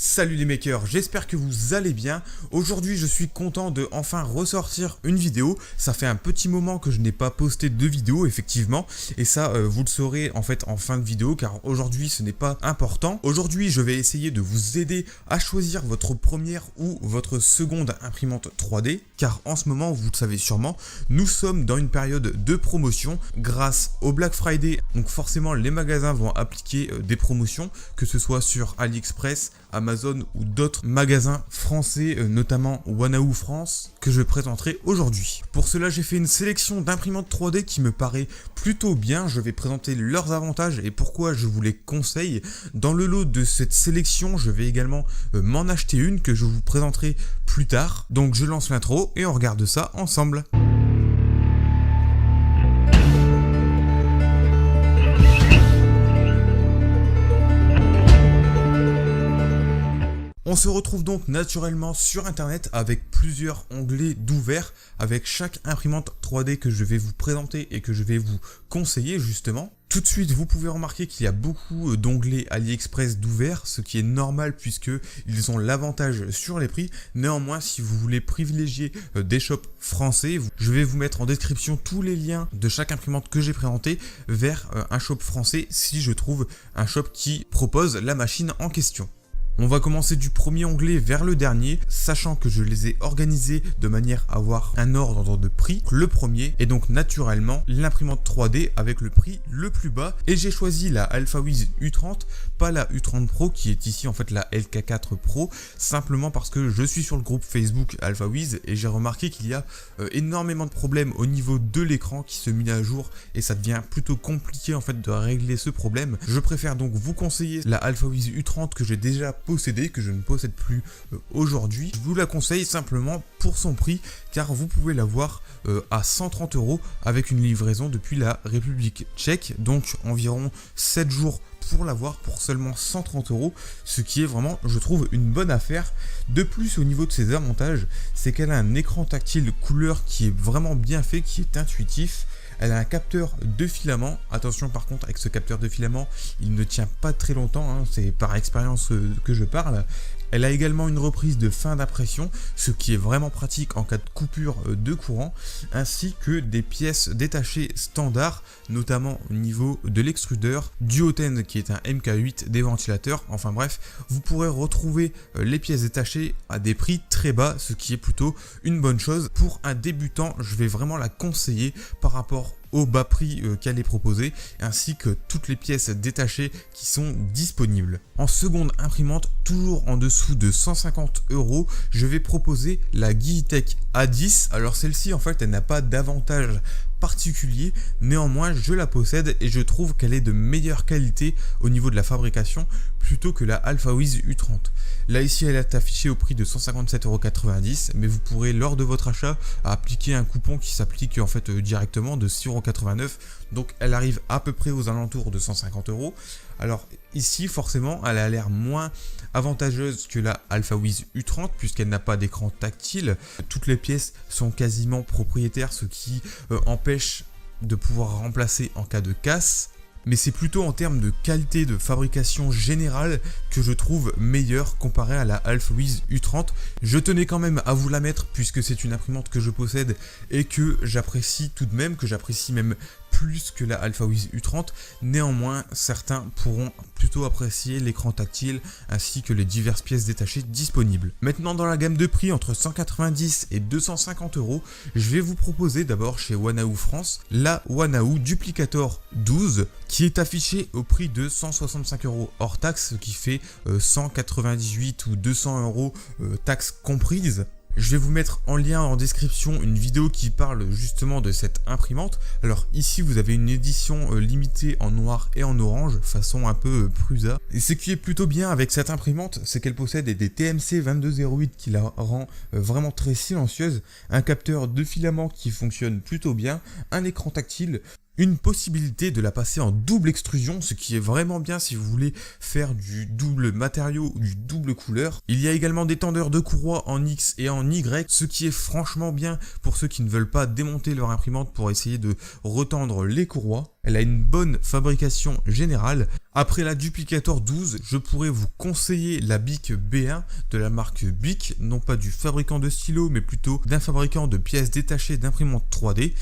Salut les makers, j'espère que vous allez bien. Aujourd'hui je suis content de enfin ressortir une vidéo. Ça fait un petit moment que je n'ai pas posté de vidéo effectivement. Et ça vous le saurez en fait en fin de vidéo car aujourd'hui ce n'est pas important. Aujourd'hui je vais essayer de vous aider à choisir votre première ou votre seconde imprimante 3D. Car en ce moment, vous le savez sûrement, nous sommes dans une période de promotion grâce au Black Friday. Donc forcément les magasins vont appliquer des promotions, que ce soit sur AliExpress, Amazon ou d'autres magasins français, notamment Wanao France, que je présenterai aujourd'hui. Pour cela, j'ai fait une sélection d'imprimantes 3D qui me paraît plutôt bien. Je vais présenter leurs avantages et pourquoi je vous les conseille. Dans le lot de cette sélection, je vais également m'en acheter une que je vous présenterai plus tard. Donc je lance l'intro et on regarde ça ensemble. On se retrouve donc naturellement sur internet avec plusieurs onglets d'ouvert avec chaque imprimante 3D que je vais vous présenter et que je vais vous conseiller justement. Tout de suite, vous pouvez remarquer qu'il y a beaucoup d'onglets AliExpress d'ouvert, ce qui est normal puisque ils ont l'avantage sur les prix. Néanmoins, si vous voulez privilégier des shops français, je vais vous mettre en description tous les liens de chaque imprimante que j'ai présenté vers un shop français si je trouve un shop qui propose la machine en question. On va commencer du premier onglet vers le dernier, sachant que je les ai organisés de manière à avoir un ordre de prix. Le premier est donc naturellement l'imprimante 3D avec le prix le plus bas. Et j'ai choisi la Alphawiz U30, pas la U30 Pro qui est ici en fait la LK4 Pro, simplement parce que je suis sur le groupe Facebook Alphawiz et j'ai remarqué qu'il y a énormément de problèmes au niveau de l'écran qui se met à jour et ça devient plutôt compliqué en fait de régler ce problème. Je préfère donc vous conseiller la Alphawiz U30 que j'ai déjà possédée, que je ne possède plus aujourd'hui. Je vous la conseille simplement pour son prix car vous pouvez l'avoir à 130 € avec une livraison depuis la République tchèque, donc environ 7 jours pour l'avoir pour seulement 130 €, ce qui est vraiment, je trouve, une bonne affaire. De plus, au niveau de ses avantages, c'est qu'elle a un écran tactile couleur qui est vraiment bien fait, qui est intuitif. Elle a un capteur de filament. Attention par contre, avec ce capteur de filament, il ne tient pas très longtemps, hein, c'est par expérience que je parle. Elle a également une reprise de fin d'impression, ce qui est vraiment pratique en cas de coupure de courant, ainsi que des pièces détachées standards, notamment au niveau de l'extrudeur, du Duotend qui est un MK8, des ventilateurs, enfin bref, vous pourrez retrouver les pièces détachées à des prix très bas, ce qui est plutôt une bonne chose. Pour un débutant, je vais vraiment la conseiller par rapport au bas prix qu'elle est proposée, ainsi que toutes les pièces détachées qui sont disponibles. En seconde imprimante, toujours en dessous de 150 €, je vais proposer la Gigitech A10. Alors celle-ci en fait elle n'a pas d'avantage particulier, néanmoins je la possède et je trouve qu'elle est de meilleure qualité au niveau de la fabrication plutôt que la Alphawiz U30. Là ici elle est affichée au prix de 157,90 €, mais vous pourrez lors de votre achat appliquer un coupon qui s'applique en fait directement de 6,89 €, donc elle arrive à peu près aux alentours de 150 €. Alors ici forcément elle a l'air moins avantageuse que la Alphawiz U30 puisqu'elle n'a pas d'écran tactile. Toutes les pièces sont quasiment propriétaires, ce qui empêche de pouvoir remplacer en cas de casse. Mais c'est plutôt en termes de qualité de fabrication générale que je trouve meilleure comparée à la Alphawiz U30. Je tenais quand même à vous la mettre puisque c'est une imprimante que je possède et que j'apprécie tout de même, que j'apprécie même plus que la Alphawiz U30. Néanmoins, certains pourront plutôt apprécier l'écran tactile ainsi que les diverses pièces détachées disponibles. Maintenant, dans la gamme de prix entre 190 et 250 €, je vais vous proposer d'abord chez Wanao France la Wanao Duplicator 12 qui est affichée au prix de 165 € hors taxe, ce qui fait 198 ou 200 € taxes comprises. Je vais vous mettre en lien en description une vidéo qui parle justement de cette imprimante. Alors ici vous avez une édition limitée en noir et en orange, façon un peu Prusa. Et ce qui est plutôt bien avec cette imprimante, c'est qu'elle possède des TMC 2208 qui la rend vraiment très silencieuse, un capteur de filament qui fonctionne plutôt bien, un écran tactile, une possibilité de la passer en double extrusion, ce qui est vraiment bien si vous voulez faire du double matériau ou du double couleur. Il y a également des tendeurs de courroie en X et en Y, ce qui est franchement bien pour ceux qui ne veulent pas démonter leur imprimante pour essayer de retendre les courroies. Elle a une bonne fabrication générale. Après la Duplicator 12, je pourrais vous conseiller la Bic B1 de la marque Bic, non pas du fabricant de stylos, mais plutôt d'un fabricant de pièces détachées d'imprimantes 3D.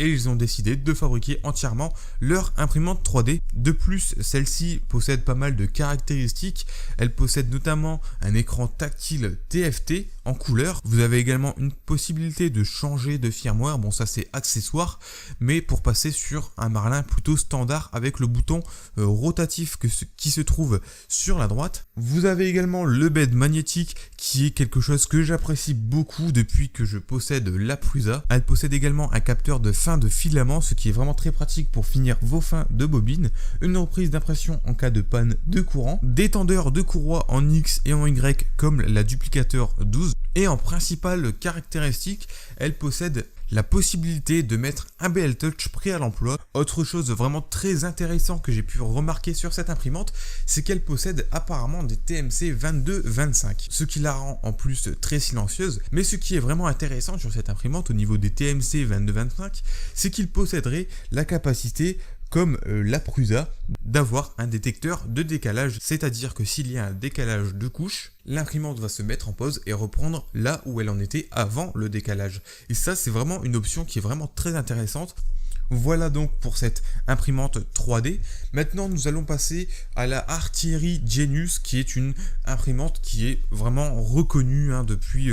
Et ils ont décidé de fabriquer entièrement leur imprimante 3D. De plus, celle-ci possède pas mal de caractéristiques. Elle possède notamment un écran tactile TFT en couleur. Vous avez également une possibilité de changer de firmware. Bon, ça c'est accessoire, mais pour passer sur un Marlin plutôt standard avec le bouton rotatif qui se trouve sur la droite. Vous avez également le bed magnétique qui est quelque chose que j'apprécie beaucoup depuis que je possède la Prusa. Elle possède également un capteur de fin de filament, ce qui est vraiment très pratique pour finir vos fins de bobine, une reprise d'impression en cas de panne de courant, des tendeurs de courroie en X et en Y comme la Duplicator 12, et en principale caractéristique, elle possède la possibilité de mettre un BL Touch prêt à l'emploi. Autre chose vraiment très intéressant que j'ai pu remarquer sur cette imprimante, c'est qu'elle possède apparemment des TMC 22-25, ce qui la rend en plus très silencieuse. Mais ce qui est vraiment intéressant sur cette imprimante au niveau des TMC 22-25, c'est qu'il posséderait la capacité, comme la Prusa, d'avoir un détecteur de décalage, c'est-à-dire que s'il y a un décalage de couche, l'imprimante va se mettre en pause et reprendre là où elle en était avant le décalage. Et ça, c'est vraiment une option qui est vraiment très intéressante. Voilà donc pour cette imprimante 3D. Maintenant, nous allons passer à la Artillery Genius, qui est une imprimante qui est vraiment reconnue depuis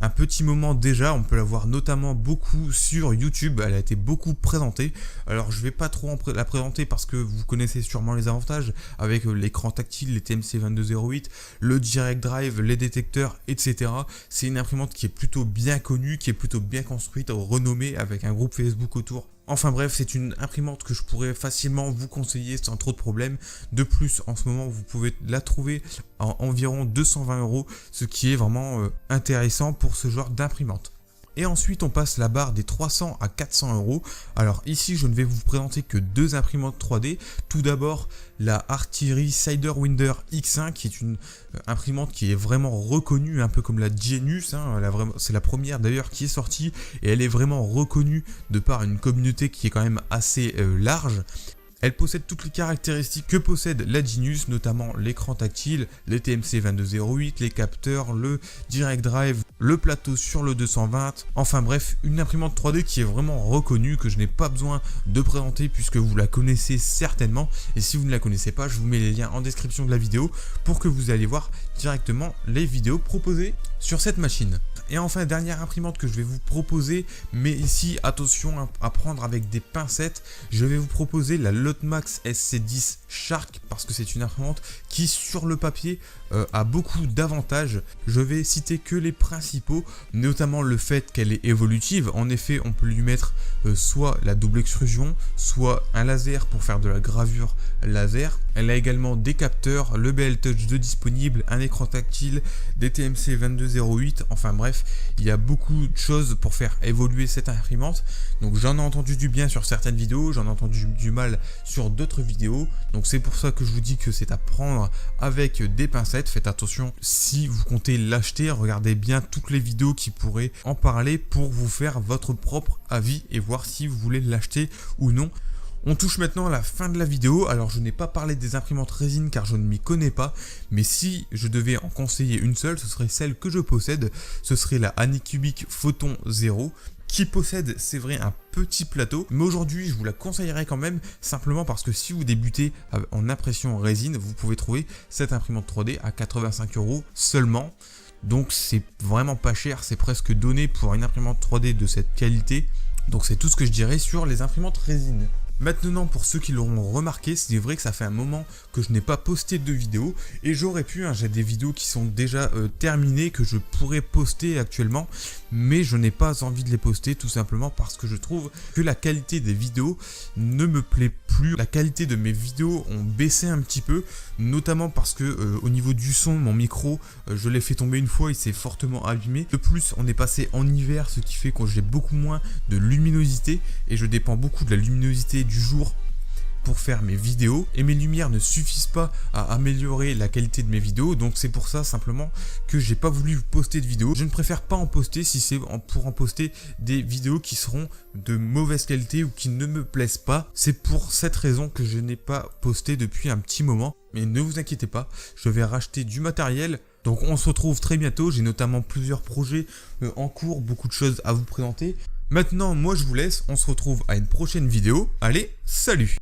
un petit moment déjà. On peut la voir notamment beaucoup sur YouTube, elle a été beaucoup présentée. Alors je vais pas trop la présenter parce que vous connaissez sûrement les avantages avec l'écran tactile, les TMC 2208, le Direct Drive, les détecteurs, etc. C'est une imprimante qui est plutôt bien connue, qui est plutôt bien construite, renommée, avec un groupe Facebook autour. Enfin bref, c'est une imprimante que je pourrais facilement vous conseiller sans trop de problèmes. De plus, en ce moment, vous pouvez la trouver à environ 220 €, ce qui est vraiment intéressant pour ce genre d'imprimante. Et ensuite, on passe la barre des 300 à 400 €. Alors ici, je ne vais vous présenter que deux imprimantes 3D. Tout d'abord, la Artillery Sidewinder X1, qui est une imprimante qui est vraiment reconnue, un peu comme la Genius. C'est la première d'ailleurs qui est sortie, et elle est vraiment reconnue de par une communauté qui est quand même assez large. Elle possède toutes les caractéristiques que possède la Genius, notamment l'écran tactile, les TMC 2208, les capteurs, le Direct Drive, le plateau sur le 220. Enfin bref, une imprimante 3D qui est vraiment reconnue, que je n'ai pas besoin de présenter puisque vous la connaissez certainement. Et si vous ne la connaissez pas, je vous mets les liens en description de la vidéo pour que vous alliez voir directement les vidéos proposées sur cette machine. Et enfin, dernière imprimante que je vais vous proposer, mais ici attention à prendre avec des pincettes, je vais vous proposer la Lotmax SC10 Shark, parce que c'est une imprimante qui sur le papier a beaucoup d'avantages. Je vais citer que les principaux, notamment le fait qu'elle est évolutive. En effet, on peut lui mettre soit la double extrusion, soit un laser pour faire de la gravure laser. Elle a également des capteurs, le BL Touch 2 disponible, un écran tactile, des TMC 2208, enfin bref, il y a beaucoup de choses pour faire évoluer cette imprimante. Donc j'en ai entendu du bien sur certaines vidéos, j'en ai entendu du mal sur d'autres vidéos. Donc c'est pour ça que je vous dis que c'est à prendre avec des pincettes. Faites attention si vous comptez l'acheter, regardez bien toutes les vidéos qui pourraient en parler pour vous faire votre propre avis et voir si vous voulez l'acheter ou non. On touche maintenant à la fin de la vidéo. Alors je n'ai pas parlé des imprimantes résine car je ne m'y connais pas, mais si je devais en conseiller une seule, ce serait celle que je possède, ce serait la Anycubic Photon 0, qui possède, c'est vrai, un petit plateau, mais aujourd'hui je vous la conseillerais quand même, simplement parce que si vous débutez en impression résine, vous pouvez trouver cette imprimante 3D à 85 € seulement. Donc c'est vraiment pas cher, c'est presque donné pour une imprimante 3D de cette qualité. Donc c'est tout ce que je dirais sur les imprimantes résine. Maintenant, pour ceux qui l'auront remarqué, c'est vrai que ça fait un moment que je n'ai pas posté de vidéos et j'aurais pu, j'ai des vidéos qui sont déjà terminées que je pourrais poster actuellement, mais je n'ai pas envie de les poster tout simplement parce que je trouve que la qualité des vidéos ne me plaît plus. La qualité de mes vidéos ont baissé un petit peu, notamment parce que au niveau du son, mon micro, je l'ai fait tomber une fois, il s'est fortement abîmé. De plus, on est passé en hiver, ce qui fait que j'ai beaucoup moins de luminosité et je dépends beaucoup de la luminosité du jour pour faire mes vidéos et mes lumières ne suffisent pas à améliorer la qualité de mes vidéos, donc c'est pour ça simplement que j'ai pas voulu poster de vidéos. Je ne préfère pas en poster si c'est pour en poster des vidéos qui seront de mauvaise qualité ou qui ne me plaisent pas. C'est pour cette raison que je n'ai pas posté depuis un petit moment, mais ne vous inquiétez pas, je vais racheter du matériel. Donc on se retrouve très bientôt, j'ai notamment plusieurs projets en cours, beaucoup de choses à vous présenter. Maintenant, moi je vous laisse, on se retrouve à une prochaine vidéo. Allez, salut!